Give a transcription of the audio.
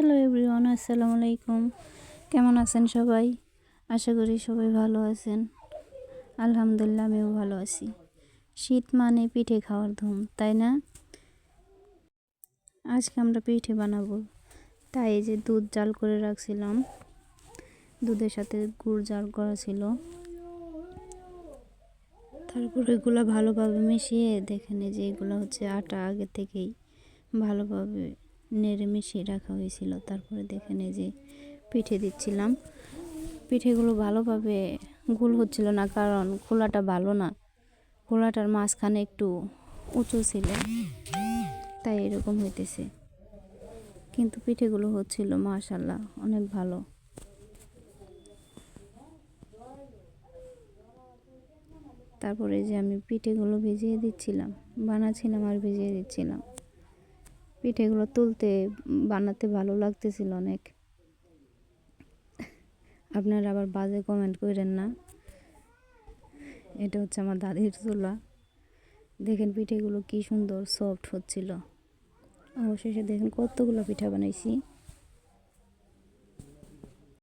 Hello everyone, আসসালামু আলাইকুম। কেমন আছেন সবাই? আশা করি সবাই ভালো আছেন। আলহামদুলিল্লাহ, আমিও ভালো আছি। শীত মানে পিঠে খাওয়ার ধুম, তাই না? আজকে আমরা পিঠে বানাবো। তাই এই যে দুধ জাল করে রাখছিলাম, দুধের সাথে গুড় জাল করা ছিল। তারপর এগুলো ভালোভাবে মিশিয়ে দেখেন যে এগুলো হচ্ছে আটা আগে থেকেই ভালোভাবে নেড়ে মিশিয়ে রাখা হয়েছিল। তারপরে দেখেন যে পিঠে দিচ্ছিলাম। পিঠেগুলো ভালোভাবে গোল হচ্ছিল না, কারণ খোলাটা ভালো না, খোলাটার মাঝখানে একটু উঁচু ছিল, তাই এরকম হইতেছে। কিন্তু পিঠেগুলো হচ্ছিল মাশাআল্লাহ অনেক ভালো। তারপরে যে আমি পিঠেগুলো ভিজিয়ে দিচ্ছিলাম, বানাচ্ছিলাম আর ভিজিয়ে দিচ্ছিলাম। পিঠেগুলো বানাতে ভালো লাগতেছিল অনেক। আপনারা আবার বাজে কমেন্ট করেন না। এটা হচ্ছে আমার দাদির চুলা। দেখেন পিঠেগুলো কি সুন্দর সফট হচ্ছিল। অবশেষে দেখেন কতগুলো পিঠা বানাইছি।